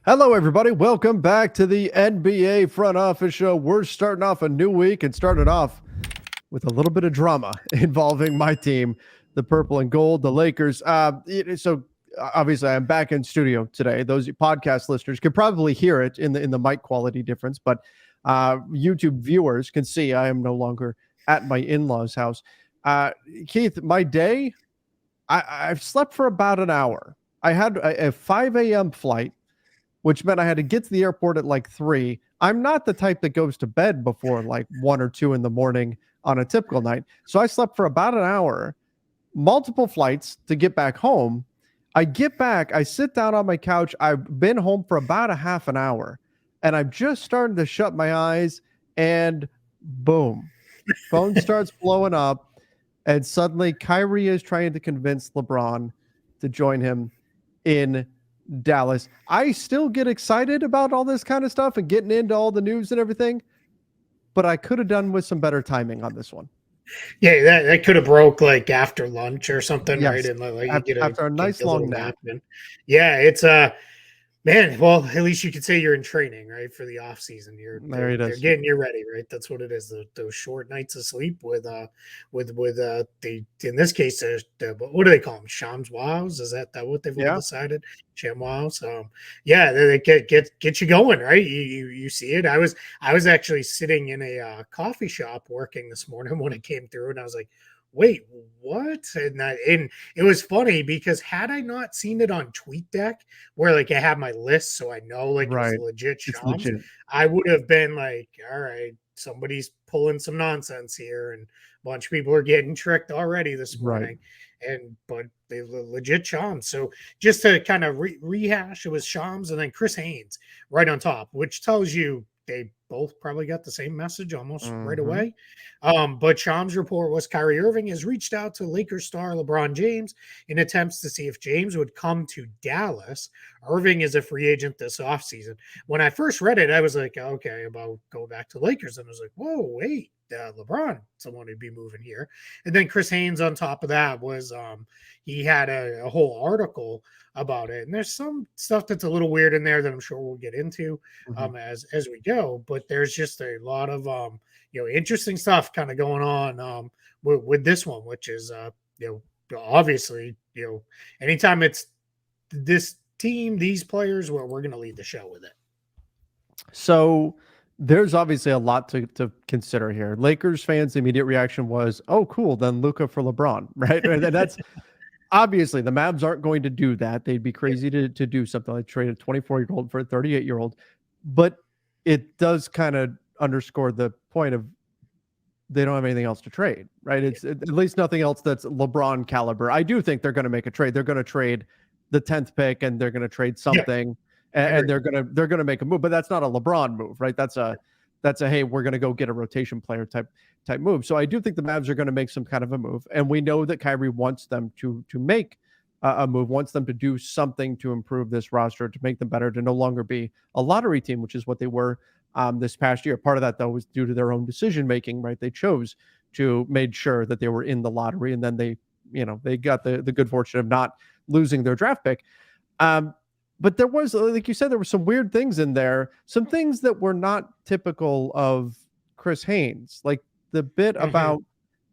Hello, everybody. Welcome back to the NBA Front Office Show. We're starting off a new week and starting off with a little bit of drama involving my team, the Purple and Gold, the Lakers. So obviously, I'm back in studio today. Those podcast listeners can probably hear it in the mic quality difference, but YouTube viewers can see I am no longer at my in-laws' house. Keith, my day, I've slept for about an hour. I had a 5 a.m. flight, which meant I had to get to the airport at like 3. I'm not the type that goes to bed before like 1 or 2 in the morning on a typical night. So I slept for about an hour, multiple flights to get back home. I get back, I sit down on my couch. I've been home for about a half an hour, and I'm just starting to shut my eyes, and boom, phone starts blowing up, and suddenly Kyrie is trying to convince LeBron to join him in Dallas. I still get excited about all this kind of stuff and getting into all the news and everything, but I could have done with some better timing on this one. Yeah, that could have broke like after lunch or something, Yes, right? And like you after a nice a little long nap. in. Yeah, it's man, well, at least you could say you're in training, right? For the off season. There it They're is. getting you ready, right? That's what it is. Those short nights of sleep with the in this case what do they call them? Shams wows? Is that what they've all Yeah. decided? Sham wows. Yeah, they get you going, right? You see it. I was actually sitting in a coffee shop working this morning when it came through, and I was like, wait, what? And it was funny because had I not seen it on TweetDeck, where like I have my list, so I know like it's Right. legit It's Shams, legit. I would have been like, all right, somebody's pulling some nonsense here, and a bunch of people are getting tricked already this Right. morning. But they legit Shams. So just to kind of rehash, it was Shams and then Chris Haynes right on top, which tells you they both probably got the same message almost right Mm-hmm. away. But Shams' report was Kyrie Irving has reached out to Lakers star LeBron James in attempts to see if James would come to Dallas. Irving is a free agent this offseason. When I first read it, I was like, okay, about go back to Lakers. And I was like, whoa, wait, LeBron, someone would be moving here. And then Chris Haynes on top of that was he had a whole article about it. And there's some stuff that's a little weird in there that I'm sure we'll get into Mm-hmm. as we go. But there's just a lot of interesting stuff kind of going on with this one, which is obviously anytime it's this team, these players, where we're going to lead the show with it. So there's obviously a lot to consider here. Lakers fans, the immediate reaction was, oh, cool, then Luka for LeBron, right? And that's obviously the Mavs aren't going to do that. They'd be crazy to do something like trade a 24-year-old for a 38-year-old. But it does kind of underscore the point of they don't have anything else to trade, right? It's at least nothing else that's LeBron caliber. I do think they're going to make a trade. They're going to trade the 10th pick and they're going to trade something and they're going to make a move, but that's not a LeBron move, right? That's a hey, we're going to go get a rotation player type move. So I do think the Mavs are going to make some kind of a move, and we know that Kyrie wants them to make a move, wants them to do something to improve this roster, to make them better, to no longer be a lottery team, which is what they were this past year. Part of that, though, was due to their own decision making, right? They chose to made sure that they were in the lottery, and then they got the good fortune of not losing their draft pick. But there was, like you said, there were some weird things in there, some things that were not typical of Chris Haynes, like the bit about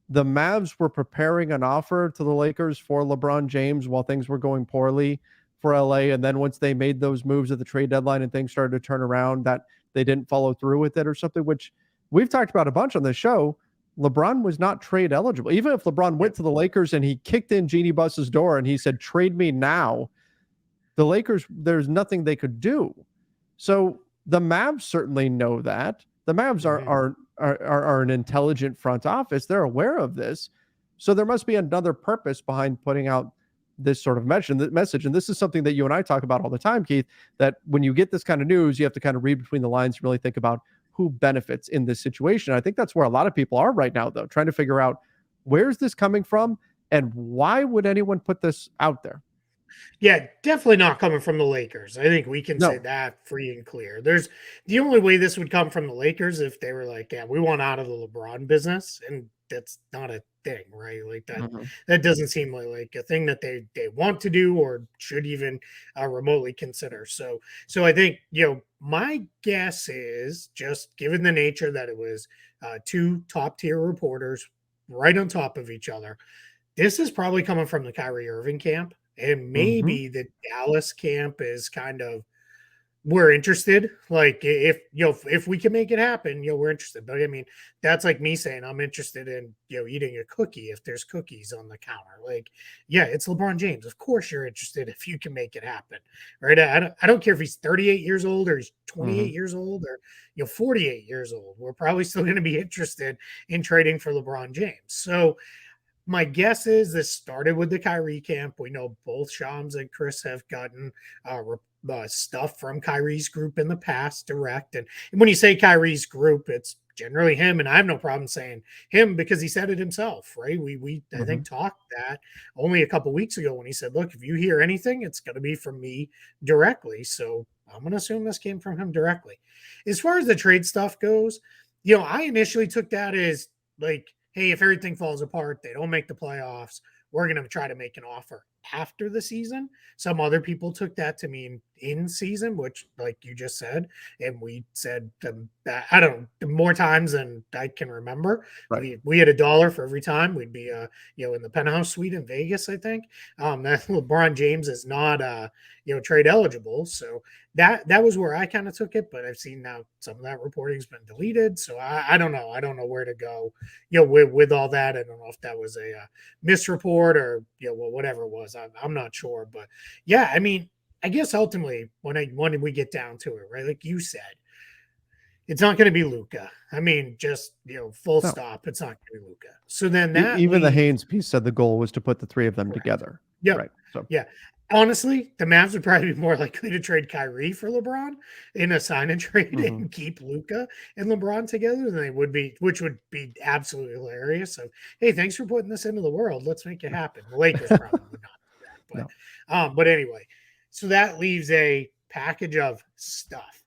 the Mavs were preparing an offer to the Lakers for LeBron James while things were going poorly for LA. And then once they made those moves at the trade deadline and things started to turn around, that they didn't follow through with it or something, which we've talked about a bunch on this show. LeBron was not trade eligible. Even if LeBron went to the Lakers and he kicked in Jeannie Buss's door and he said, trade me now, the Lakers, there's nothing they could do. So the Mavs certainly know that. The Mavs are an intelligent front office. They're aware of this. So there must be another purpose behind putting out this sort of message. And this is something that you and I talk about all the time, Keith, that when you get this kind of news, you have to kind of read between the lines and really think about who benefits in this situation. I think that's where a lot of people are right now, though, trying to figure out where's this coming from and why would anyone put this out there? Yeah, definitely not coming from the Lakers. I think we can say that free and clear. There's the only way this would come from the Lakers if they were like, yeah, we want out of the LeBron business. And that's not a thing, right? Like that Mhm. that doesn't seem like a thing that they want to do or should even remotely consider. So I think, my guess is, just given the nature that it was two top tier reporters right on top of each other, this is probably coming from the Kyrie Irving camp, and Mhm. maybe the Dallas camp is kind of, we're interested. Like, if if we can make it happen, we're interested. But I mean, that's like me saying I'm interested in eating a cookie if there's cookies on the counter. Like, yeah, it's LeBron James. Of course, you're interested if you can make it happen, right? I don't care if he's 38 years old or he's 28 Mhm. years old or 48 years old. We're probably still going to be interested in trading for LeBron James. So my guess is this started with the Kyrie camp. We know both Shams and Chris have gotten stuff from Kyrie's group in the past, direct. And when you say Kyrie's group, it's generally him, and I have no problem saying him because he said it himself, right? We I Mhm. think talked that only a couple weeks ago when he said, "Look, if you hear anything, it's going to be from me directly." So I'm going to assume this came from him directly. As far as the trade stuff goes, I initially took that as like, hey, if everything falls apart, they don't make the playoffs, we're going to try to make an offer after the season. Some other people took that to mean in season, which, like you just said, and we said, I don't know, more times than I can remember. Right. We had $1 for every time we'd be, in the penthouse suite in Vegas. I think that LeBron James is not, trade eligible. So that was where I kind of took it. But I've seen now some of that reporting's been deleted. So I don't know. I don't know where to go with all that. I don't know if that was a misreport or whatever it was. I'm not sure, but yeah, I mean, I guess ultimately when we get down to it, right, like you said, it's not going to be Luca. I mean, just full No. stop. It's not going to be Luca. So then that Even the leaves Haynes piece said the goal was to put the 3 of them correct. together. Yep. Right. So, Yeah. Honestly, the Mavs would probably be more likely to trade Kyrie for LeBron in a sign and trade mhm. and keep Luca and LeBron together than they would be, which would be absolutely hilarious. So, hey, thanks for putting this into the world. Let's make it happen. The Lakers probably would not do that, No. but anyway, so that leaves a package of stuff,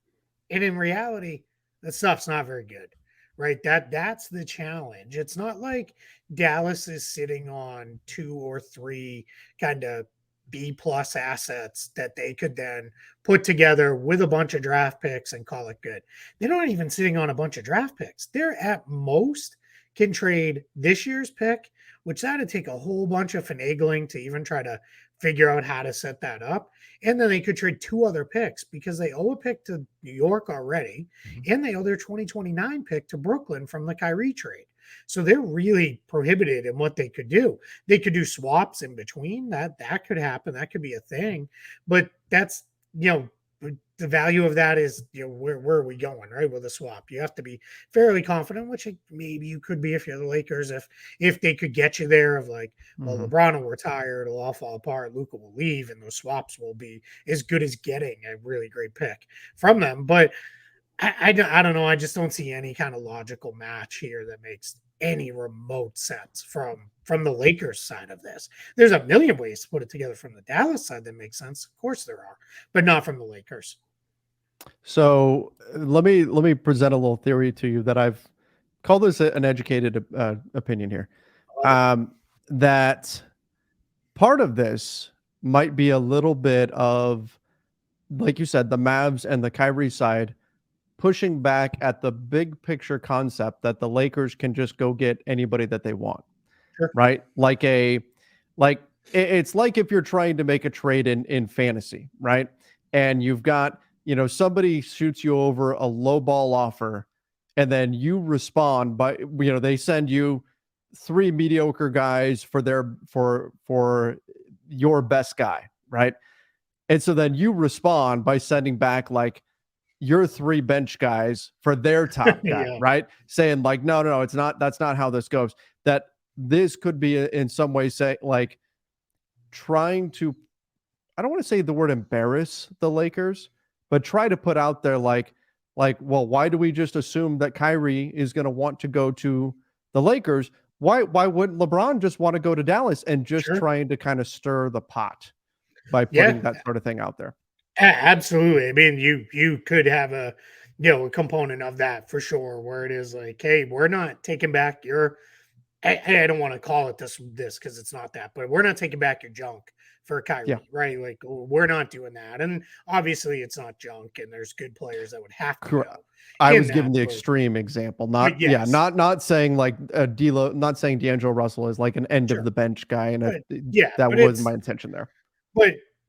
and in reality, that stuff's not very good, right? That's the challenge. It's not like Dallas is sitting on 2 or 3 kind of B plus assets that they could then put together with a bunch of draft picks and call it good. They're not even sitting on a bunch of draft picks. They're at most can trade this year's pick, which that'd take a whole bunch of finagling to even try to figure out how to set that up. And then they could trade 2 other picks because they owe a pick to New York already, Mhm. and they owe their 2029 pick to Brooklyn from the Kyrie trade. So they're really prohibited in what they could do. They could do swaps in between. That could happen. That could be a thing. But that's, the value of that is, where are we going, right? With a swap. You have to be fairly confident, which maybe you could be if you're the Lakers, if they could get you there of like, well, Mhm. LeBron will retire, it'll all fall apart, Luca will leave, and those swaps will be as good as getting a really great pick from them. But I don't know. I just don't see any kind of logical match here that makes any remote sense from the Lakers side of this. There's a million ways to put it together from the Dallas side that makes sense. Of course there are, but not from the Lakers. So, let me present a little theory to you that I've called this an educated opinion here. I love it. Um, that part of this might be a little bit of, like you said, the Mavs and the Kyrie side pushing back at the big picture concept that the Lakers can just go get anybody that they want, Sure. right? Like it's like if you're trying to make a trade in fantasy, right? And you've got, somebody shoots you over a low ball offer, and then you respond by, they send you 3 mediocre guys for your best guy, right? And so then you respond by sending back like your 3 bench guys for their top guy, Yeah. right? Saying like, no, no, no, it's not. That's not how this goes. That this could be in some way say like trying to. I don't want to say the word embarrass the Lakers, but try to put out there well, why do we just assume that Kyrie is going to want to go to the Lakers? Why wouldn't LeBron just want to go to Dallas, and just Sure. trying to kind of stir the pot by Yeah. putting that sort of thing out there? Absolutely. I mean, you could have a component of that for sure, where it is like, hey, we're not taking back your I don't want to call it this because it's not that, but we're not taking back your junk for Kyrie, Yeah, right? Like we're not doing that, and obviously it's not junk, and there's good players that would have to correct. go I in was that, giving the extreme example, not yes, not saying like D'Lo, not saying D'Angelo Russell is like an end of sure, the bench guy, and but yeah, that but wasn't my intention there.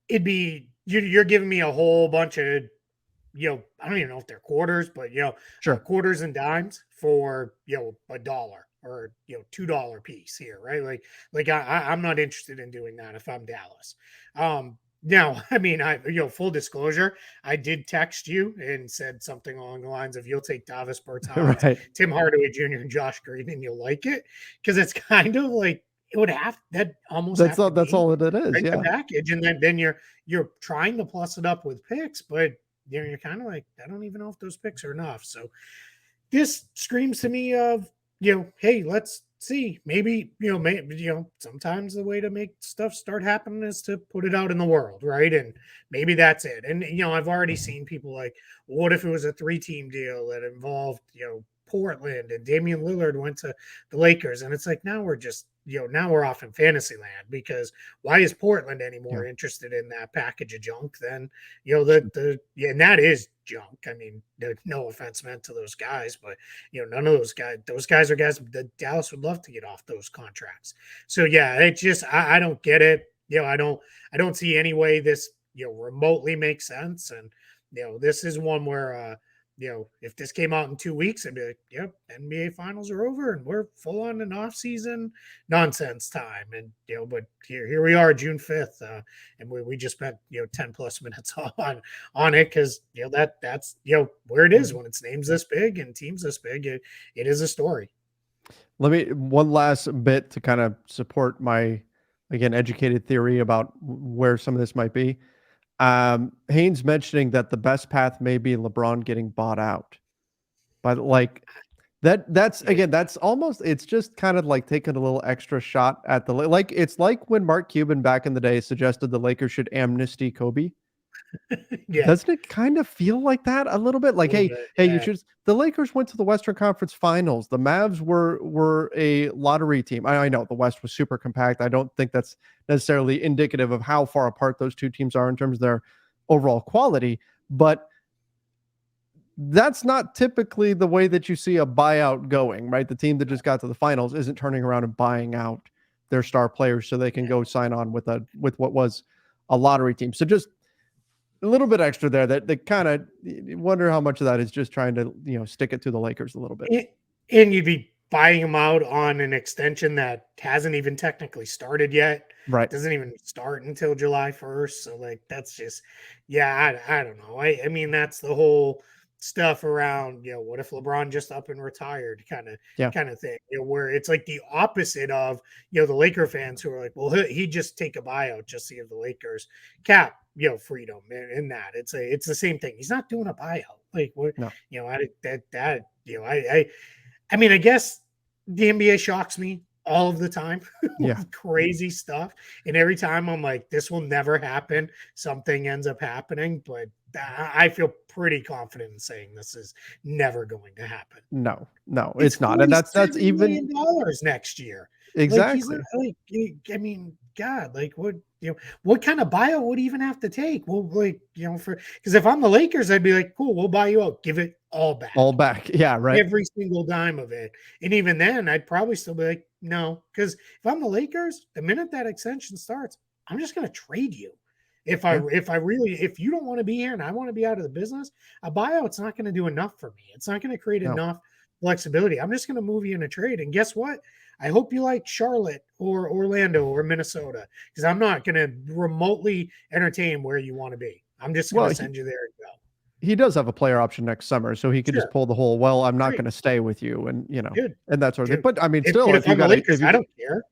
it'd be you're giving me a whole bunch of I don't even know if they're quarters, but Sure. quarters and dimes for a dollar or $2 piece here, right? Like I'm not interested in doing that if I'm Dallas. Now, I mean, full disclosure, I did text you and said something along the lines of you'll take Davis Bertans, Right. Tim Hardaway Jr., and Josh Green, and you'll like it because it's kind of like it would have that almost have to That's be all it is. right the Yeah. package, and then you're trying to plus it up with picks, but you're kind of like, I don't even know if those picks are enough. So this screams to me of, hey, let's see. Maybe, sometimes the way to make stuff start happening is to put it out in the world, right? And maybe that's it. And, I've already seen people like, what if it was a 3-team deal that involved, Portland and Damian Lillard went to the Lakers? And it's like, now we're just, now we're off in fantasy land because why is Portland any more Yeah. interested in that package of junk than, and that is junk. I mean, no offense meant to those guys, but none of those guys are guys that Dallas would love to get off those contracts. So yeah, it just I don't get it. I don't see any way this remotely makes sense. And this is one where if this came out in 2 weeks, I'd be like, yep, NBA finals are over and we're full on an off season nonsense time. And, but here we are, June 5th. And we just spent, 10 plus minutes on it. Cause that's, where it is when it's names this big and teams this big, it is a story. Let me one last bit to kind of support my, again, educated theory about where some of this might be. Haynes mentioning that the best path may be LeBron getting bought out. But like that's Yeah. again, that's almost, it's just kind of like taking a little extra shot at the like it's like when Mark Cuban back in the day suggested the Lakers should amnesty Kobe. Yeah. Doesn't it kind of feel like that a little bit? A Like, little hey, bit. you Yeah. should. The Lakers went to the Western Conference Finals. The Mavs were a lottery team. I know the West was super compact. I don't think that's necessarily indicative of how far apart those two teams are in terms of their overall quality, but that's not typically the way that you see a buyout going, right? The team that just got to the finals isn't turning around and buying out their star players so they can go sign on with what was a lottery team. So just a little bit extra there that kind of wonder how much of that is just trying to, stick it to the Lakers a little bit. And you'd be buying them out on an extension that hasn't even technically started yet. Right. Doesn't even start until July 1st. So like that's just I don't know. I mean that's the whole stuff around, what if LeBron just up and retired Yeah. kind of thing. Where it's like the opposite of, the Laker fans who are like, well, he'd just take a buyout just to give the Lakers cap, freedom in that. It's the same thing. He's not doing a buyout. Like what, No. I mean, I guess the NBA shocks me all of the time Yeah. with crazy stuff. And every time I'm like, this will never happen, something ends up happening. But I feel pretty confident in saying this is never going to happen. No, it's not. And that's $47 even million next year. Like he's not exactly. like I mean, God, like what kind of buyout would he even have to take? Well, like, because if I'm the Lakers, I'd be like, cool, we'll buy you out, give it all back. All back. Yeah, right. Every single dime of it. And even then, I'd probably still be like, no, because if I'm the Lakers, the minute that extension starts, I'm just gonna trade you. If you don't want to be here and I want to be out of the business, a buyout's not going to do enough for me. It's not going to create No. enough flexibility. I'm just going to move you in a trade. And guess what? I hope you like Charlotte or Orlando or Minnesota because I'm not going to remotely entertain where you want to be. I'm just going to send you there and go. He does have a player option next summer, so he could just pull the whole, well, I'm not going to stay with you. And, Good. and that sort of thing. But I mean, If still, I'm the Lakers, I don't care.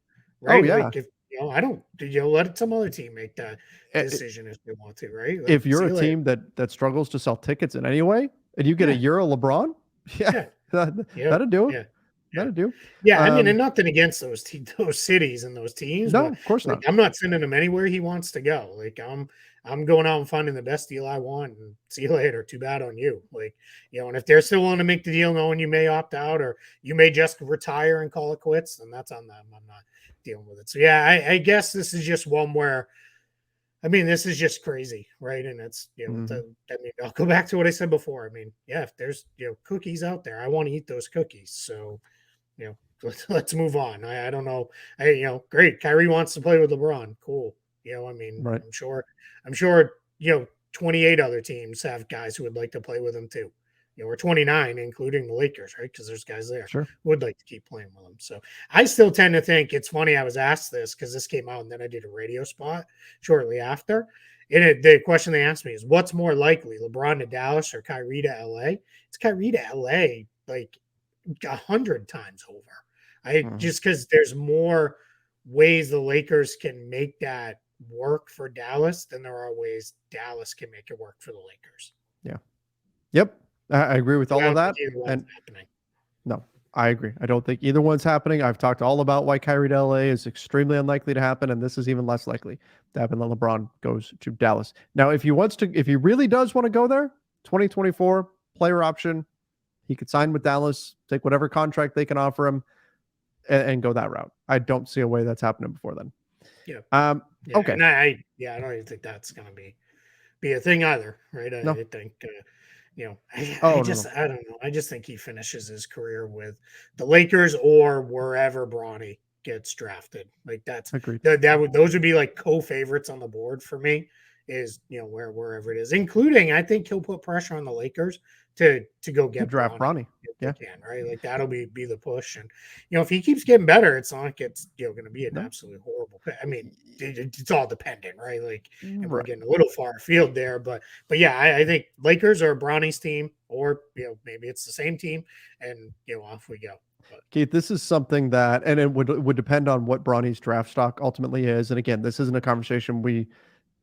Right. Oh, yeah. Like I don't, let some other team make that decision if they want to, right? Like, if you're a team that struggles to sell tickets in any way and you get a Euro LeBron, that'll do it. That'll do. Yeah, I mean, and nothing against those cities and those teams. No, but, of course not. I'm not sending him anywhere he wants to go. Like I'm I'm going out and finding the best deal I want, and see you later. Too bad on you. Like, and if they're still willing to make the deal, knowing you may opt out or you may just retire and call it quits, then that's on them. I'm not dealing with it. So yeah, I guess this is just one where, I mean, this is just crazy, right? And it's, I mean, I'll go back to what I said before. I mean, yeah, if there's, cookies out there, I want to eat those cookies. So, let's move on. I don't know. Great. Kyrie wants to play with LeBron. Cool. I mean, Right. I'm sure, 28 other teams have guys who would like to play with him too. We're 29, including the Lakers, right? Because there's guys there Sure. who would like to keep playing with him. So I still tend to think it's funny. I was asked this because this came out and then I did a radio spot shortly after. And the question they asked me is, what's more likely, LeBron to Dallas or Kyrie to LA? It's Kyrie to LA, like 100 times over. Just because there's more ways the Lakers can make that work for Dallas than there are ways Dallas can make it work for the Lakers. Yeah. Yep. I agree with all of that. And happening. No, I agree. I don't think either one's happening. I've talked all about why Kyrie to LA is extremely unlikely to happen, and this is even less likely to happen than LeBron goes to Dallas. Now, if he really does want to go there, 2024 player option, he could sign with Dallas, take whatever contract they can offer him, and go that route. I don't see a way that's happening before then. Yeah. Okay. And I don't even think that's going to be a thing either, right? No. I think. I don't know. I just think he finishes his career with the Lakers or wherever Bronny gets drafted. Like that's agreed. Those would be like co-favorites on the board for me. Is wherever it is, including I think he'll put pressure on the Lakers to go get draft Bronny. Yeah, can, right? Like that'll be the push, and if he keeps getting better, it's not like it's going to be an absolutely horrible. I mean, it's all dependent, right? Like, and we're getting a little far afield there, but yeah, I think Lakers are Bronny's team, or maybe it's the same team, and off we go. But. Keith, this is something that, and it would depend on what Bronny's draft stock ultimately is, and again, this isn't a conversation we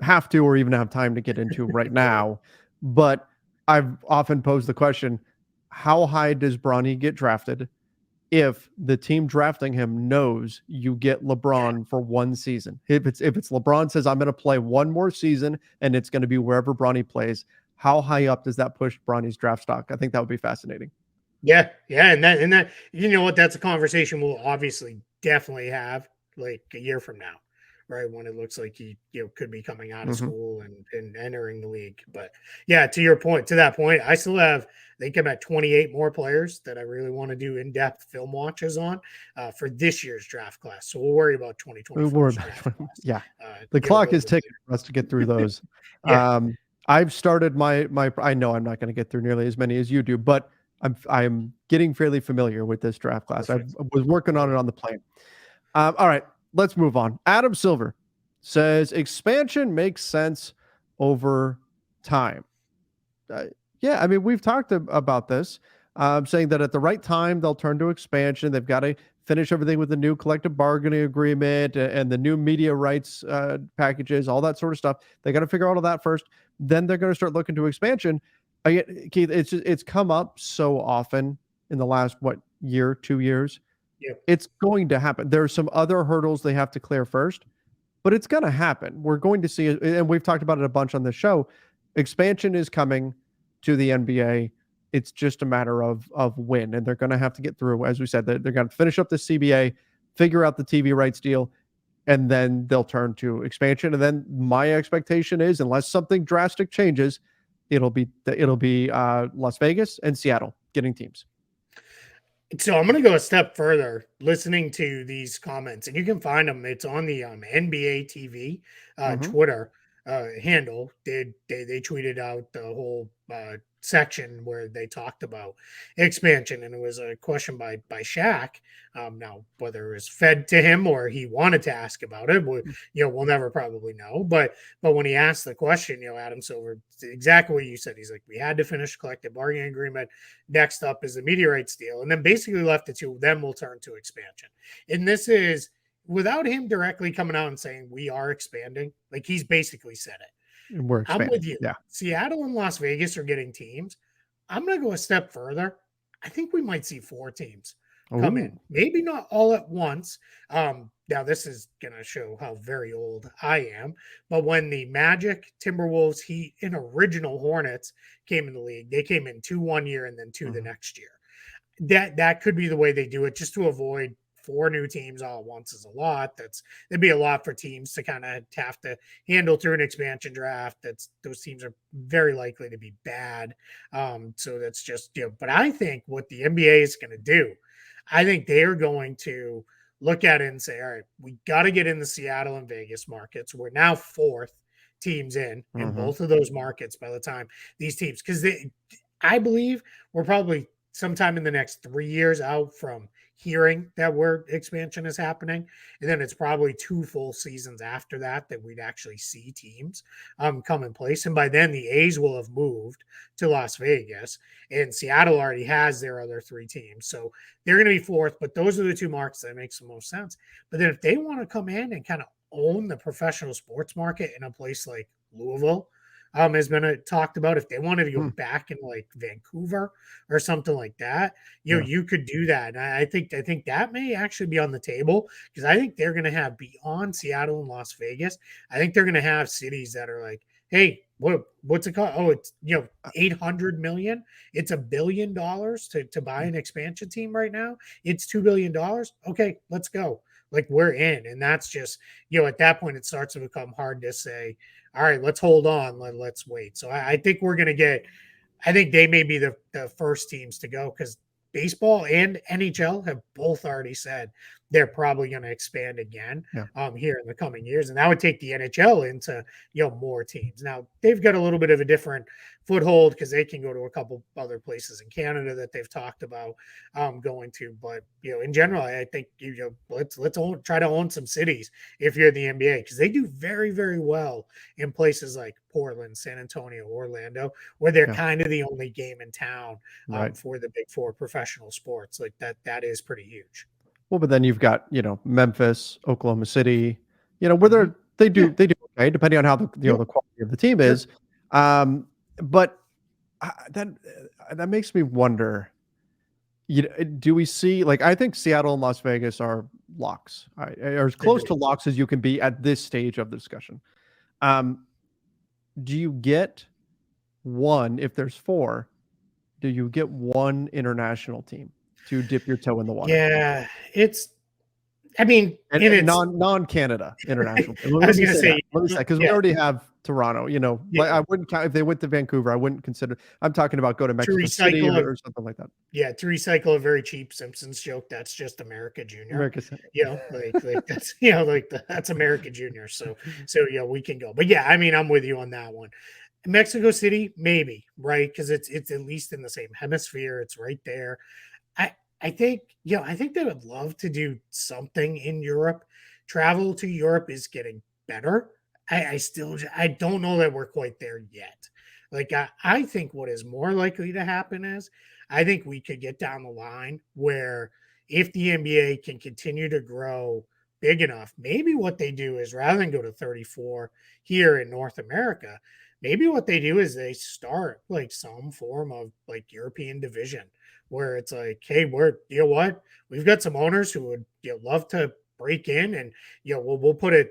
have to or even have time to get into right now, but I've often posed the question, how high does Bronny get drafted if the team drafting him knows you get LeBron for one season? If it's LeBron says, I'm going to play one more season and it's going to be wherever Bronny plays, how high up does that push Bronny's draft stock? I think that would be fascinating. Yeah. And that, what, that's a conversation we'll obviously definitely have like a year from now. Right, when it looks like he could be coming out of school and entering the league. But yeah, to that point, I still have, I think I'm at 28 more players that I really want to do in-depth film watches on for this year's draft class. So we'll worry about 2024. Yeah, the clock is ticking for us to get through those. I've started my I know I'm not going to get through nearly as many as you do, but I'm getting fairly familiar with this draft class. I was working on it on the plane. All right. Let's move on. Adam Silver says expansion makes sense over time. Yeah, I mean, we've talked about this, saying that at the right time, they'll turn to expansion. They've got to finish everything with the new collective bargaining agreement and the new media rights packages, all that sort of stuff. They got to figure out all that first. Then they're going to start looking to expansion. Again, Keith, it's come up so often in the last, 2 years? Yep. It's going to happen. There are some other hurdles they have to clear first, but it's going to happen. We're going to see it, and we've talked about it a bunch on this show. Expansion is coming to the NBA. It's just a matter of when, and they're going to have to get through, as we said, they're going to finish up the CBA, figure out the TV rights deal, and then they'll turn to expansion. And then my expectation is, unless something drastic changes, it'll be Las Vegas and Seattle getting teams. So I'm going to go a step further listening to these comments, and you can find them. It's on the NBA TV Twitter handle. They tweeted out the whole section where they talked about expansion, and it was a question by Shaq. Now, whether it was fed to him or he wanted to ask about it, we'll never probably know. But when he asked the question, Adam Silver, exactly what you said. He's like, we had to finish collective bargaining agreement. Next up is the media rights deal, and then basically left it to then we'll turn to expansion. And this is without him directly coming out and saying we are expanding. Like he's basically said it. We're expanding. I'm with you. Yeah. Seattle and Las Vegas are getting teams. I'm going to go a step further. I think we might see 4 teams come in. Maybe not all at once. now this is going to show how very old I am, but when the Magic, Timberwolves, Heat, and original Hornets came in the league, they came in 2 one year and then 2 the Mhm. next year. That could be the way they do it, just to avoid 4 new teams all at once is a lot. That'd be a lot for teams to kind of have to handle through an expansion draft. Those teams are very likely to be bad. So that's just, but I think what the NBA is going to do, I think they are going to look at it and say, all right, we got to get in the Seattle and Vegas markets. We're now fourth teams in Mhm. both of those markets by the time these teams, because I believe we're probably sometime in the next 3 years out from hearing that word expansion is happening. And then it's probably 2 full seasons after that that we'd actually see teams come in place. And by then, the A's will have moved to Las Vegas, and Seattle already has their other 3 teams. So they're going to be fourth, but those are the 2 markets that makes the most sense. But then if they want to come in and kind of own the professional sports market in a place like Louisville, has been talked about. If they wanted to go Hmm. back in like Vancouver or something like that, Yeah. you could do that. And I think that may actually be on the table, because I think they're going to have, beyond Seattle and Las Vegas, I think they're going to have cities that are like, hey, what's it called? Oh, it's 800 million. It's $1 billion to buy an expansion team right now. It's $2 billion. Okay, let's go. Like, we're in, and that's just, at that point it starts to become hard to say, all right, let's hold on. Let's wait. So I think we're going to get, I think they may be the first teams to go, because baseball and NHL have both already said they're probably going to expand again Yeah. here in the coming years. And that would take the NHL into, more teams. Now, they've got a little bit of a different foothold because they can go to a couple other places in Canada that they've talked about going to. But, in general, I think, try to own some cities if you're the NBA, because they do very, very well in places like Portland, San Antonio, Orlando, where they're Yeah. kind of the only game in town Right. for the big four professional sports. Like that is pretty huge. Well, but then you've got, Memphis, Oklahoma City, where Hmm. they Yeah. do okay, depending on how Yep. the quality of the team Sure. is. But that makes me wonder, do we see, like, I think Seattle and Las Vegas are locks, are as close to Agreed. locks as you can be at this stage of the discussion. Um, do you get one, if there's four, do you get one international team to dip your toe in the water? Yeah. I mean, And and it's, non-Canada international. I Let was me going to say that. say, Let me say, because we yeah, already have Toronto, like, yeah, I wouldn't count if they went to Vancouver, I wouldn't consider. I'm talking about go to to Mexico City recycle a, or something like that. to recycle a very cheap Simpsons joke. That's just America Junior. America's Like that's, that's America Junior. So yeah, we can go. But yeah, I mean, I'm with you on that one. Mexico City, maybe, right? Because it's at least in the same hemisphere. It's right there. I I think, I think they would love to do something in Europe. Travel to Europe is getting better. I don't know that we're quite there yet. Like, I think what is more likely to happen is, I think we could get down the line where, if the NBA can continue to grow big enough, maybe what they do is, rather than go to 34 here in North America, maybe what they do is they start like some form of like European division, where it's like, hey, what? We've got some owners who would, love to break in, and, we'll put a,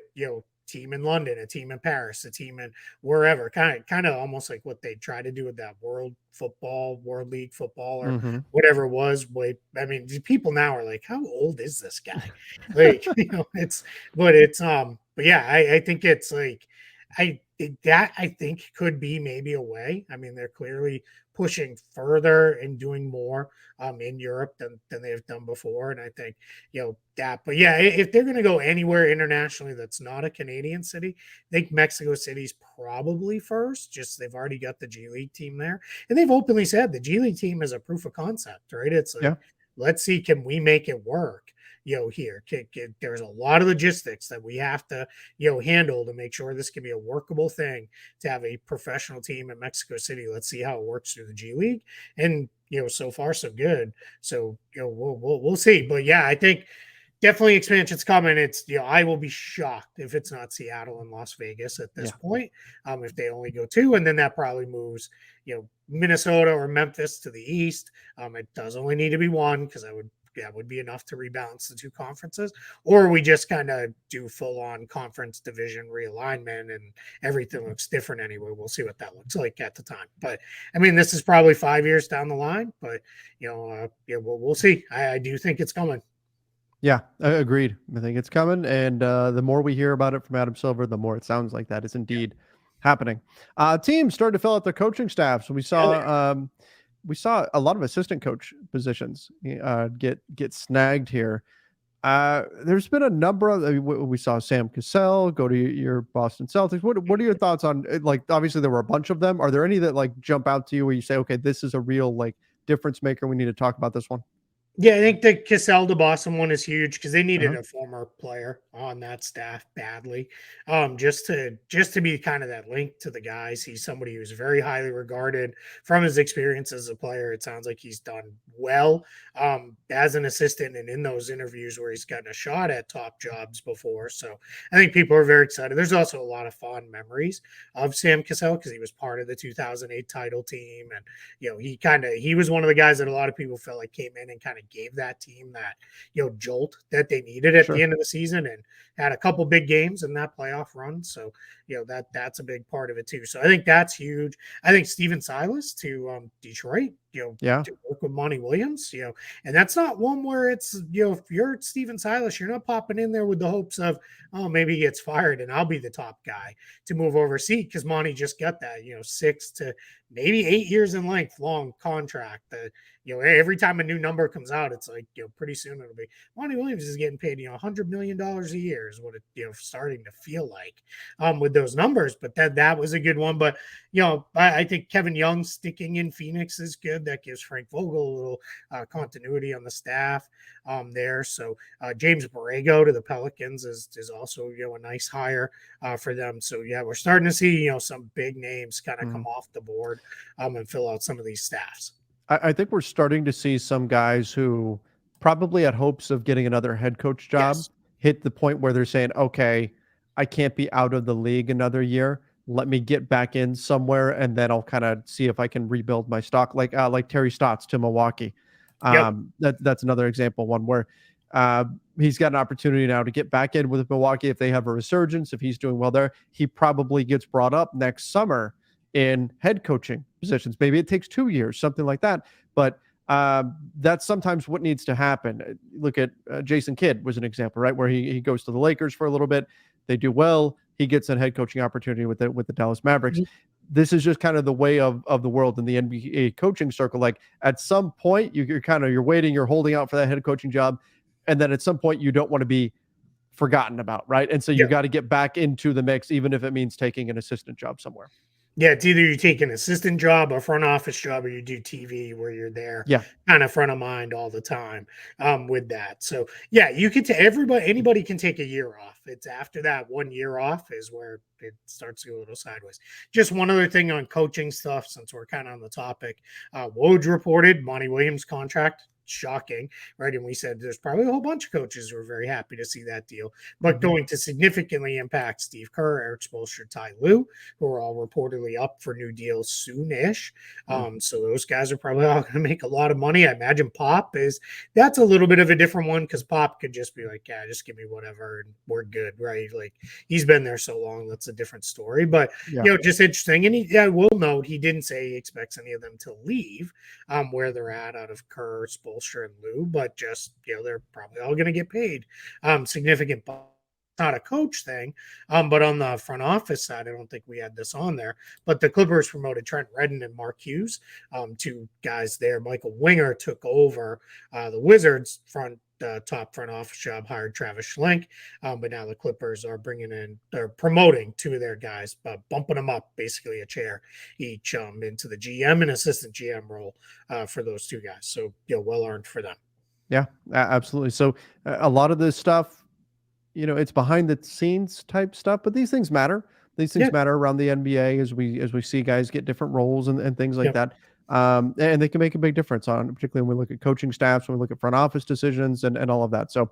team in London, a team in Paris, a team in wherever, kind of almost like what they try to do with that World League football, or Mhm. whatever it was. Wait, I mean, these people now are like, how old is this guy? Like, but yeah, I think it's like, that I think could be maybe a way. I mean, they're clearly pushing further and doing more in Europe than they've done before. And I think, that, but yeah, if they're going to go anywhere internationally that's not a Canadian city, I think Mexico City's probably first. Just, they've already got the G League team there. And they've openly said the G League team is a proof of concept, right? It's like, Yeah. let's see, can we make it work? Here, there's a lot of logistics that we have to, handle to make sure this can be a workable thing to have a professional team in Mexico City. Let's see how it works through the G League. And, so far so good. So, we'll see. But yeah, I think definitely expansion's coming. It's, I will be shocked if it's not Seattle and Las Vegas at this Yeah. point. If they only go 2, and then that probably moves, Minnesota or Memphis to the east. It does only need to be 1, because I would would be enough to rebalance the two conferences, or we just kind of do full on conference division realignment and everything looks different anyway. We'll see what that looks like at the time. But I mean, this is probably 5 years down the line, but we'll see. I do think it's coming. Yeah, agreed. I think it's coming, and the more we hear about it from Adam Silver, the more it sounds like that is indeed happening. Teams started to fill out their coaching staffs. So we saw a lot of assistant coach positions get snagged here. There's been a number of we saw Sam Cassell go to your Boston Celtics. What are your thoughts on, like, obviously there were a bunch of them. Are there any that like jump out to you where you say, okay, this is a real like difference maker? We need to talk about this one. Yeah, I think the Cassell to Boston one is huge because they needed Uh-huh. a former player on that staff badly. Just to be kind of that link to the guys. He's somebody who's very highly regarded from his experience as a player. It sounds like he's done well as an assistant and in those interviews where he's gotten a shot at top jobs before. So I think people are very excited. There's also a lot of fond memories of Sam Cassell because he was part of the 2008 title team, and he was one of the guys that a lot of people felt like came in and kind of gave that team that jolt that they needed at Sure. the end of the season, and had a couple big games in that playoff run. So that's a big part of it too. So I think that's huge. I think Steven Silas to Detroit, Yeah. to work with Monty Williams, and that's not one where it's if you're Steven Silas, you're not popping in there with the hopes of, oh, maybe he gets fired and I'll be the top guy to move overseas, because Monty just got that 6 to maybe 8 years in length long contract that every time a new number comes out, it's like pretty soon it'll be Monty Williams is getting paid $100 million a year is what it starting to feel like with those numbers. But that was a good one. But I think Kevin Young sticking in Phoenix is good. That gives Frank Vogel a little continuity on the staff there. So James Borrego to the Pelicans is also a nice hire for them. So yeah, we're starting to see some big names kind of come off the board and fill out some of these staffs. I think we're starting to see some guys who probably had hopes of getting another head coach job Yes. hit the point where they're saying, okay, I can't be out of the league another year. Let me get back in somewhere, and then I'll kind of see if I can rebuild my stock, like Terry Stotts to Milwaukee. Yep. That's another example, one where he's got an opportunity now to get back in with Milwaukee. If they have a resurgence, if he's doing well there, he probably gets brought up next summer in head coaching positions. Maybe it takes 2 years, something like that. But that's sometimes what needs to happen. Look at Jason Kidd was an example, right? Where he goes to the Lakers for a little bit. They do well. He gets a head coaching opportunity with the Dallas Mavericks. Mm-hmm. This is just kind of the way of the world in the NBA coaching circle. Like at some point you're waiting, you're holding out for that head coaching job. And then at some point you don't want to be forgotten about, right? And so you got to get back into the mix, even if it means taking an assistant job somewhere. Yeah, it's either you take an assistant job, a front office job, or you do TV where you're there, Yeah, kind of front of mind all the time with that. So yeah, you could anybody can take a year off. It's after that 1 year off is where it starts to go a little sideways. Just one other thing on coaching stuff, since we're kind of on the topic. Woj reported Monty Williams' contract. Shocking, right? And we said there's probably a whole bunch of coaches who are very happy to see that deal, but going to significantly impact Steve Kerr, Eric Spoelstra, Ty Lue, who are all reportedly up for new deals soon-ish. So those guys are probably all going to make a lot of money. I imagine that's a little bit of a different one, because Pop could just be like, yeah, just give me whatever and we're good, right? Like he's been there so long, that's a different story. But just interesting. And I will note he didn't say he expects any of them to leave where they're at out of Kerr, Spoelstra, and Lou, but just they're probably all going to get paid significant. Not a coach thing, but on the front office side, I don't think we had this on there. But the Clippers promoted Trent Redden and Mark Hughes, two guys there. Michael Winger took over the Wizards top front office job, hired Travis Schlenk, but now the Clippers are they're promoting two of their guys, bumping them up basically a chair each into the GM and assistant GM role for those two guys. So well earned for them. Yeah, absolutely. So a lot of this stuff, it's behind the scenes type stuff, but these things matter. These things matter around the NBA as we see guys get different roles and things like that. And they can make a big difference particularly when we look at coaching staffs, when we look at front office decisions and all of that. So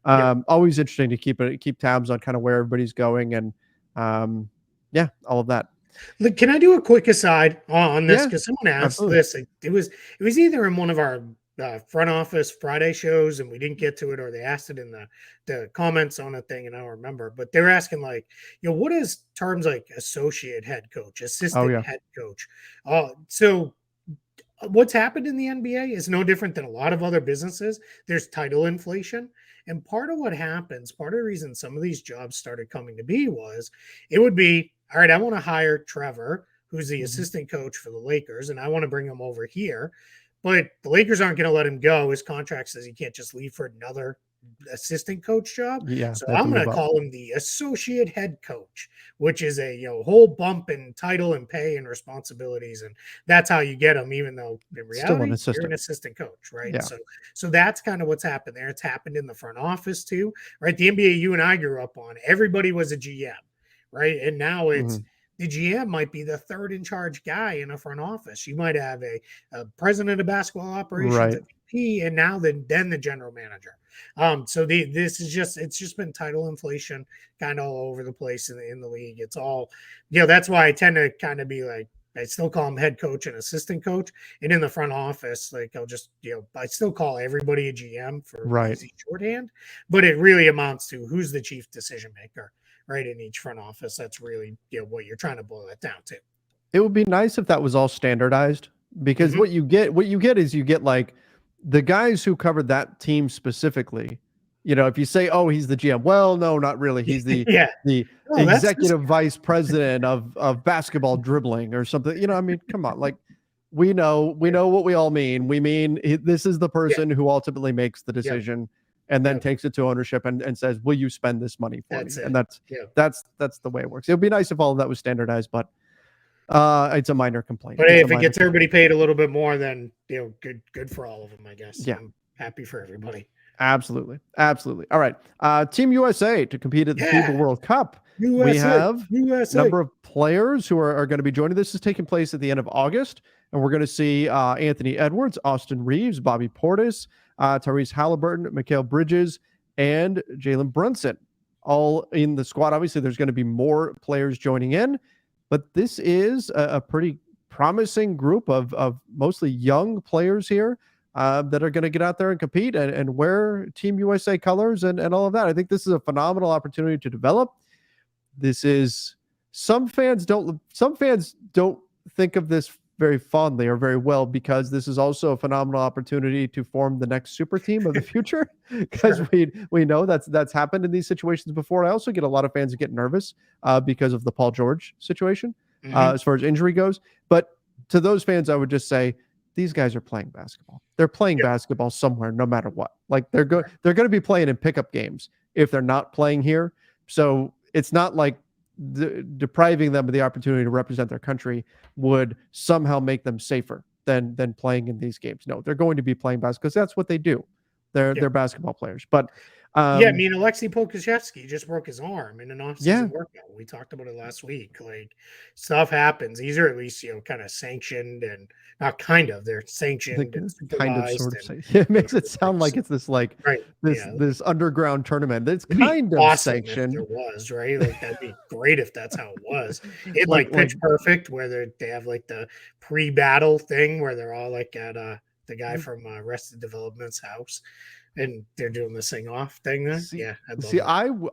always interesting to keep tabs on kind of where everybody's going and all of that. Look, can I do a quick aside on this? Because someone asked absolutely. this. It was either in one of our front office Friday shows, and we didn't get to it, or they asked it in the comments on a thing, and I don't remember. But they're asking like, what is terms like associate head coach, Oh assistant yeah. head coach? So what's happened in the NBA is no different than a lot of other businesses. There's title inflation. And part of what happens, part of the reason some of these jobs started coming to be was it would be, all right, I want to hire Trevor, who's the assistant coach for the Lakers, and I want to bring him over here. But the Lakers aren't going to let him go. His contract says he can't just leave for another assistant coach job. Yeah, So they have to I'm going move to up. call him the associate head coach, which is a whole bump in title and pay and responsibilities, and that's how you get him. Even though in Still an reality you're an assistant. assistant coach, right? Yeah. So that's kind of what's happened there. It's happened in the front office too, right? The NBA you and I grew up on, everybody was a GM, right? And now it's the GM might be the third in charge guy in a front office. You might have a president of basketball operations, Right. a VP, and now then the general manager. So this is it's just been title inflation kind of all over the place in the league. It's all, that's why I tend to kind of be like, I still call him head coach and assistant coach. And in the front office, like I'll just, I still call everybody a GM for Right. easy shorthand, but it really amounts to who's the chief decision maker, right? In each front office. That's really, what you're trying to boil it down to. It would be nice if that was all standardized, because what you get is you get like the guys who covered that team specifically. If you say, "Oh, he's the GM," well, no, not really. He's the Yeah. the Oh, that's just, executive vice president of basketball dribbling or something. I mean, come on, like we know what we all mean. We mean this is the person who ultimately makes the decision and then takes it to ownership and says, "Will you spend this money for me?" that's it. And that's the way it works. It would be nice if all of that was standardized, but it's a minor complaint. But It's hey, a if it minor gets everybody complaint. paid a little bit more, then good for all of them, I guess. Yeah. I'm happy for everybody. Absolutely. All right. Team USA to compete at the FIBA World Cup. We have a number of players who are going to be joining. This is taking place at the end of August, and we're going to see Anthony Edwards, Austin Reaves, Bobby Portis, Tyrese Haliburton, Mikal Bridges, and Jalen Brunson, all in the squad. Obviously, there's going to be more players joining in, but this is a pretty promising group of mostly young players here. That are going to get out there and compete and wear Team USA colors and all of that. I think this is a phenomenal opportunity to develop. This is some fans don't think of this very fondly or very well, because this is also a phenomenal opportunity to form the next super team of the future, because we know that's happened in these situations before. I also get a lot of fans who get nervous because of the Paul George situation as far as injury goes. But to those fans, I would just say, these guys are playing basketball. They're playing basketball somewhere, no matter what. Like they're going to be playing in pickup games if they're not playing here. So it's not like depriving them of the opportunity to represent their country would somehow make them safer than playing in these games. No, they're going to be playing basketball because that's what they do. They're basketball players. But I mean, Alexei Pokusevsky just broke his arm in an off-season workout. We talked about it last week. Like, stuff happens. These are at least, kind of sanctioned, and not kind of, they're sanctioned and supervised. It makes it sound like it's this this underground tournament. It's kind of awesome sanctioned. if there was, right? Like, that'd be great if that's how it was. It like Pitch Perfect, where they have like the pre-battle thing where they're all like at the guy from Arrested Development's house, and they're doing the sing-off thing there.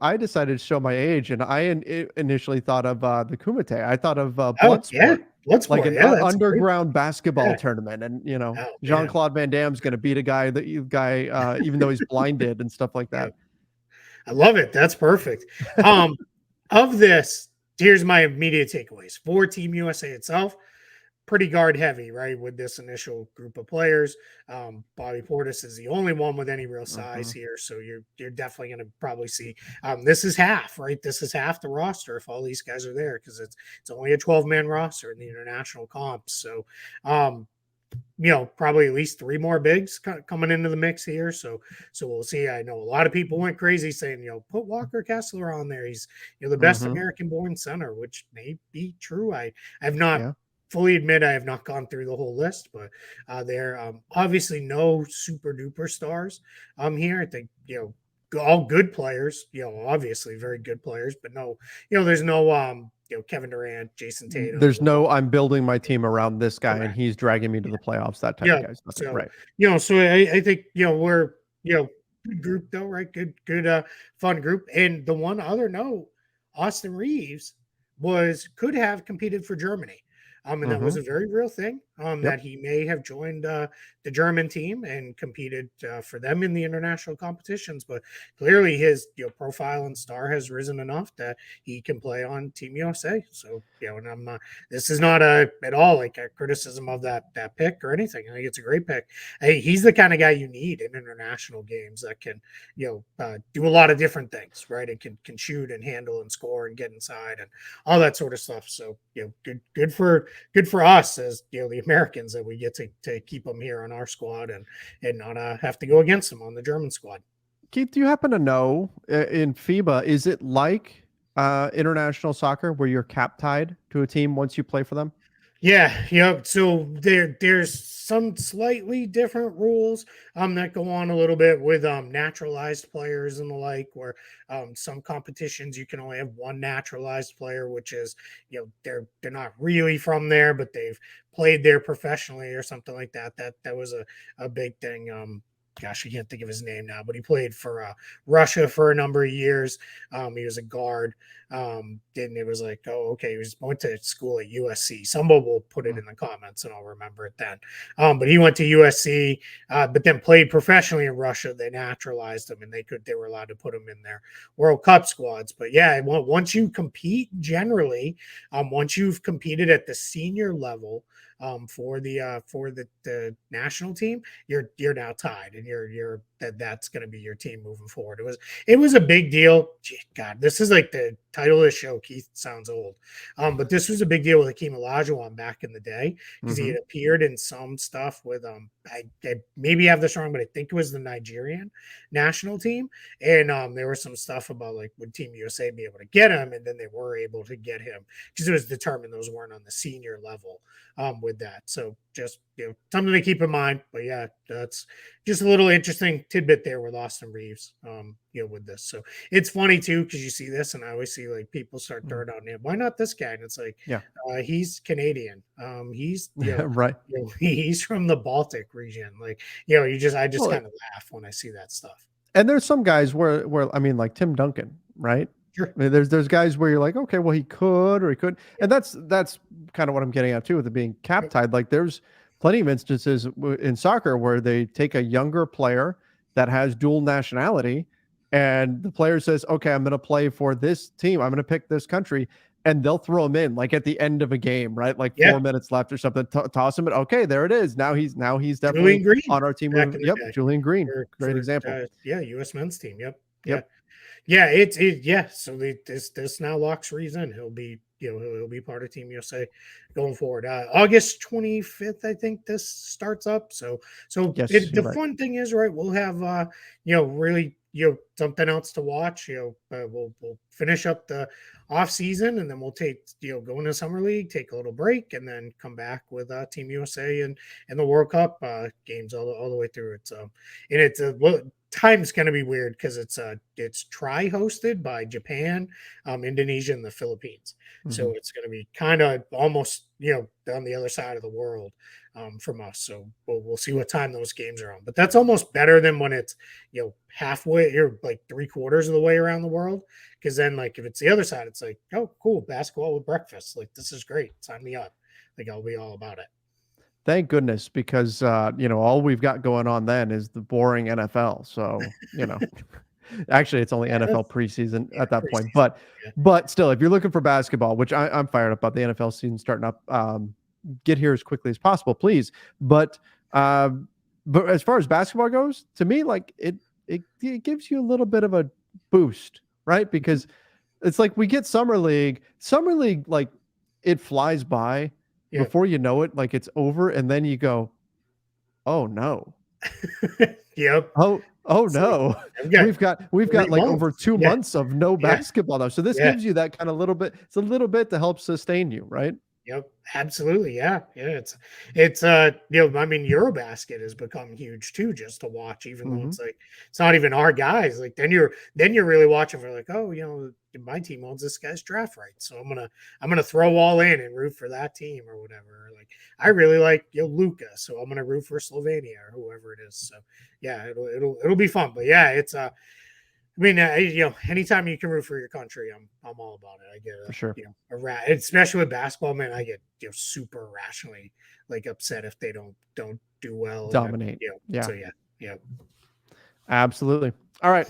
I decided to show my age, and I initially thought of the Kumite. I thought of Bloodsport. Bloodsport, like an underground basketball tournament, and Jean-Claude Van Damme's going to beat a guy even though he's blinded and stuff like that. I love it. That's perfect. Of this, here's my immediate takeaways for Team USA itself. Pretty guard heavy, right? With this initial group of players, Bobby Portis is the only one with any real size here, so you're definitely going to probably see. This is half, right? This is half the roster if all these guys are there, because it's only a 12-man roster in the international comps. So, probably at least 3 more bigs coming into the mix here. So we'll see. I know a lot of people went crazy saying, put Walker Kessler on there. He's the best American-born center, which may be true. I have not. Fully admit I have not gone through the whole list, but there obviously no super duper stars here. I think all good players, obviously very good players, but no, there's no Kevin Durant, Jason Tatum, There's LeBron. no I'm building my team around this guy and Correct. he's dragging me to Yeah. the playoffs. That type of Yeah. guy's nothing. So, Right. so I think, we're, good group though, right? Good, fun group. And the one other note, Austin Reaves could have competed for Germany. And that was Mm-hmm. a very real thing. Yep. That he may have joined the German team and competed for them in the international competitions. But clearly, his profile and star has risen enough that he can play on Team USA. So and I'm not. This is not at all like a criticism of that pick or anything. I think it's a great pick. Hey, he's the kind of guy you need in international games that can do a lot of different things, right? And can shoot and handle and score and get inside and all that sort of stuff. So good for us as the Americans that we get to keep them here on our squad and not have to go against them on the German squad. Keith, do you happen to know in FIBA, is it like international soccer where you're cap tied to a team once you play for them? Yeah. So there's some slightly different rules that go on a little bit with naturalized players and the like, where some competitions you can only have one naturalized player, which is they're not really from there, but they've played there professionally or something like that. That was a big thing. Gosh, I can't think of his name now, but he played for Russia for a number of years. He was a guard. And it was like, oh, okay, he went to school at USC. Somebody will put it in the comments and I'll remember it then. But he went to USC, but then played professionally in Russia. They naturalized him and they were allowed to put him in their World Cup squads. But yeah, once you compete generally, once you've competed at the senior level, for the national team, you're now tied, and that's going to be your team moving forward. It was a big deal. God, this is like the title of the show. Keith sounds old, but this was a big deal with Hakeem Olajuwon back in the day because he had appeared in some stuff with I maybe have this wrong, but I think it was the Nigerian national team, and there was some stuff about like would Team USA be able to get him, and then they were able to get him because it was determined those weren't on the senior level with that. So just something to keep in mind. But yeah, that's just a little interesting tidbit there with Austin Reaves. With this. So it's funny too because you see this, and I always see like people start throwing out name. Why not this guy? And it's like, yeah, he's Canadian. He's right. He's from the Baltic region. Like I just kind of laugh when I see that stuff. And there's some guys where I mean, like Tim Duncan, right? Sure. I mean, there's guys where you're like, okay, well, he could or he could, and that's kind of what I'm getting at too with it being cap tied. Like, there's plenty of instances in soccer where they take a younger player that has dual nationality, and the player says, okay, I'm going to play for this team, I'm going to pick this country, and they'll throw him in like at the end of a game, right? Like 4 minutes left or something. Toss him in. Okay, there it is. Now he's definitely on our team. Yep, Julian Green, great example. U.S. men's team. Yep. Yeah. So this now locks Reaves in. He'll be he'll be part of Team USA going forward. August 25th, I think this starts up. So yes, the fun thing is, right, we'll have really something else to watch. We'll finish up the off season, and then we'll take go into summer league, take a little break, and then come back with Team USA and the World Cup games all the way through it. So and it's time's going to be weird because it's hosted by Japan, Indonesia, and the Philippines. So it's going to be kind of almost on the other side of the world from us. So we'll see what time those games are on. But that's almost better than when it's halfway or like 3/4 of the way around the world. Because then like if it's the other side, it's like, oh cool, basketball with breakfast. Like this is great. Sign me up. Like I'll be all about it. Thank goodness, because all we've got going on then is the boring NFL. So actually, it's only NFL preseason at that point. But still, if you're looking for basketball, which I'm fired up about, the NFL season starting up, get here as quickly as possible, please. But as far as basketball goes, to me, like it gives you a little bit of a boost, right? Because it's like we get summer league, like it flies by. Before you know it, like it's over, and then you go, "Oh no!" Yep. Oh no! We've got like over 2 months of no basketball now. So this gives you that kind of little bit. It's a little bit to help sustain you, right? Yep, absolutely. Yeah. Yeah. I mean, Eurobasket has become huge too, just to watch, even though Mhm. it's like it's not even our guys. Like then you're really watching for like, oh, my team owns this guy's draft rights. So I'm gonna throw all in and root for that team or whatever. Like I really like Luca, so I'm gonna root for Slovenia or whoever it is. So yeah, it'll be fun. But yeah, it's I mean, anytime you can root for your country, I'm all about it. I get For sure. especially with basketball, man. I get super irrationally like upset if they don't do well, and then, Dominate. Yeah, so yeah, yeah, absolutely. All right.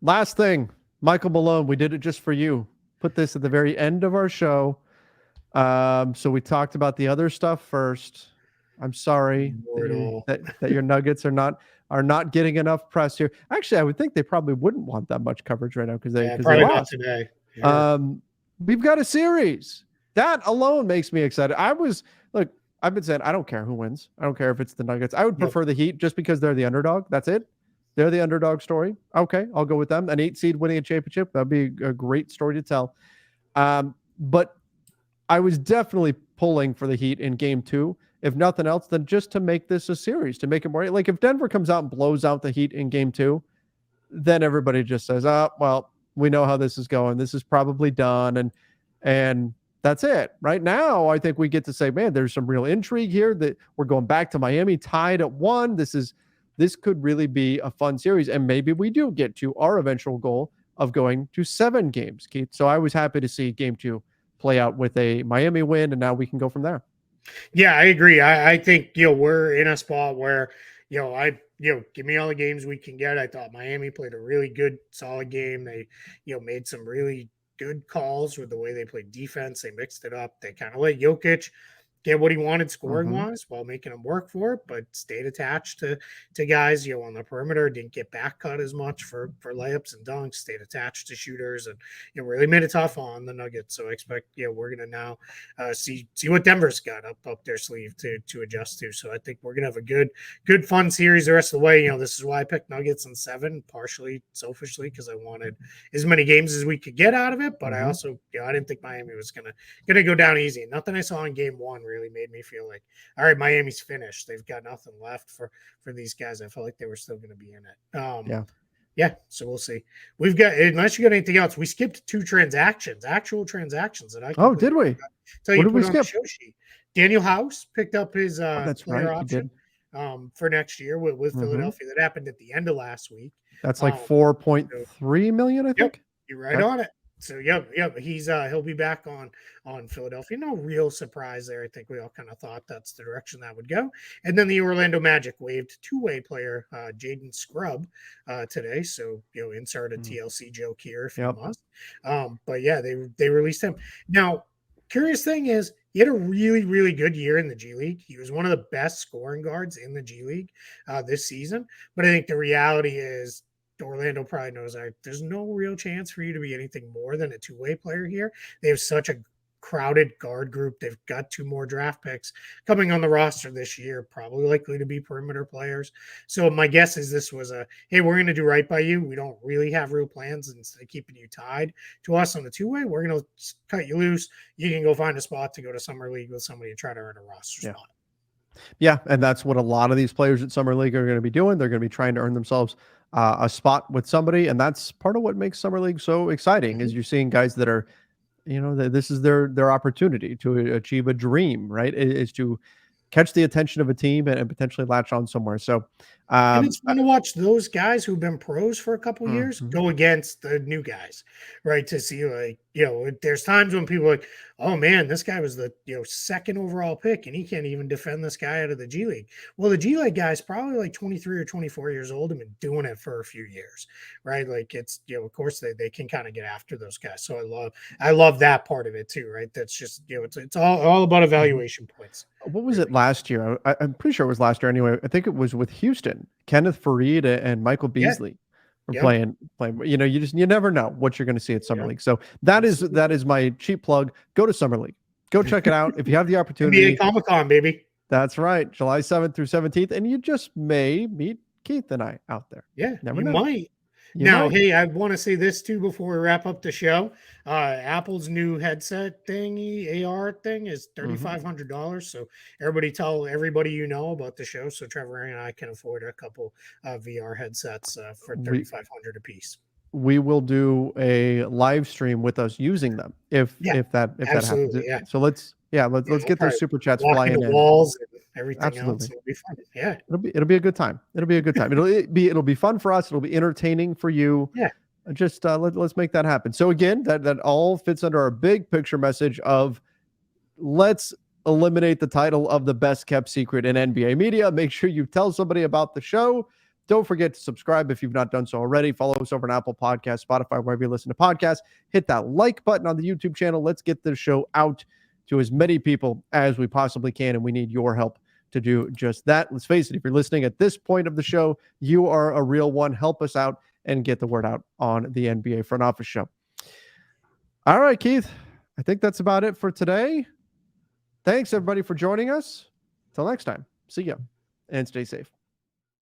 Last thing, Michael Malone, we did it just for you. Put this at the very end of our show. So we talked about the other stuff first. I'm sorry that Brutal. that your Nuggets are not getting enough press here. Actually, I would think they probably wouldn't want that much coverage right now because Yeah, they probably not lost. today. Sure. We've got a series. That alone makes me excited. I've been saying I don't care who wins. I don't care if it's the Nuggets. I would Yep. prefer the Heat just because they're the underdog. That's it. They're the underdog story. Okay, I'll go with them. An 8 seed winning a championship. That'd be a great story to tell. But I was definitely pulling for the Heat in game 2. If nothing else, then just to make this a series, to make it more like if Denver comes out and blows out the Heat in game 2, then everybody just says, "Oh, well, we know how this is going. This is probably done," and that's it. Right now, I think we get to say, "Man, there's some real intrigue here. That we're going back to Miami, tied at 1. This could really be a fun series, and maybe we do get to our eventual goal of going to 7 games, Keith." So I was happy to see game 2 play out with a Miami win, and now we can go from there. Yeah, I agree. I think we're in a spot where give me all the games we can get. I thought Miami played a really good, solid game. They made some really good calls with the way they played defense. They mixed it up. They kind of let Jokic get what he wanted scoring Mm-hmm. wise while making him work for it, but stayed attached to guys, on the perimeter, didn't get back cut as much for layups and dunks, stayed attached to shooters, and really made it tough on the Nuggets. So I expect we're gonna now see what Denver's got up their sleeve to adjust to. So I think we're gonna have a good fun series the rest of the way. This is why I picked Nuggets in 7, partially selfishly because I wanted as many games as we could get out of it, but I also I didn't think Miami was gonna go down easy. Nothing I saw in game 1 really made me feel like, all right, Miami's finished. They've got nothing left for these guys. I felt like they were still going to be in it. Yeah. So we'll see. We've got, unless you got anything else, we skipped 2 actual transactions that I Oh, completely did we? tell What you did we put on the skip? show sheet. Daniel House picked up his Oh, that's player right. He option did. for next year with Mm-hmm. Philadelphia. That happened at the end of last week. That's like So, 4.3 million, I yep, think. you're right Okay. on it. So yep, he'll be back on Philadelphia. No real surprise there. I think we all kind of thought that's the direction that would go. And then the Orlando Magic waived 2-way player Jaden Scrub today. So insert a TLC joke here if you Yep. must. But yeah, they released him. Now, curious thing is he had a really, really good year in the G League. He was one of the best scoring guards in the G League this season. But I think the reality is Orlando probably knows there's no real chance for you to be anything more than a 2-way player here. They have such a crowded guard group. They've got 2 more draft picks coming on the roster this year, probably likely to be perimeter players. So my guess is this was hey, we're going to do right by you. We don't really have real plans. Instead of keeping you tied to us on the 2-way, we're going to cut you loose. You can go find a spot to go to summer league with somebody and try to earn a roster spot. Yeah, and that's what a lot of these players at Summer League are going to be doing. They're going to be trying to earn themselves a spot with somebody, and that's part of what makes Summer League so exciting. Is you're seeing guys that are, this is their opportunity to achieve a dream, right? Is to catch the attention of a team and potentially latch on somewhere. So, And it's fun to watch those guys who've been pros for a couple years go against the new guys, right? To see there's times when people are like, oh man, this guy was the second overall pick and he can't even defend this guy out of the G League. Well, the G League guy's probably like 23 or 24 years old and been doing it for a few years, right? Like it's of course they can kind of get after those guys. So I love that part of it too, right? That's just it's all about evaluation points. What was it last year? I'm pretty sure it was last year anyway. I think it was with Houston. Kenneth Faried and Michael Beasley were playing. You never know what you're going to see at Summer League. So that is my cheap plug. Go to Summer League. Go check it out if you have the opportunity. NBA Comic-Con, baby. That's right, July 7th through 17th, and you just may meet Keith and I out there. Yeah, Never you know. might. You Now, might. hey, I want to say this too before we wrap up the show. Apple's new headset thingy, AR thing, is Mhm. $3,500. So everybody tell everybody you know about the show, so Trevor and I can afford a couple VR headsets for We 3,500 a piece. we will do a live stream with us using them Yeah, if that happens. absolutely. Yeah, So let's we'll get those probably super chats walk into flying in. walls and everything else. Absolutely. It'll be fun. Yeah, It'll be a good time. It'll be a good time. It'll be fun for us. It'll be entertaining for you. yeah, Just let's make that happen. So again, that all fits under our big picture message of let's eliminate the title of the best kept secret in NBA media. Make sure you tell somebody about the show. Don't forget to subscribe if you've not done so already. Follow us over on Apple Podcasts, Spotify, wherever you listen to podcasts. Hit that like button on the YouTube channel. Let's get this show out to as many people as we possibly can, and we need your help to do just that. Let's face it, if you're listening at this point of the show, you are a real one. Help us out and get the word out on the NBA Front Office Show. All right, Keith. I think that's about it for today. Thanks, everybody, for joining us. Till next time. See ya and stay safe.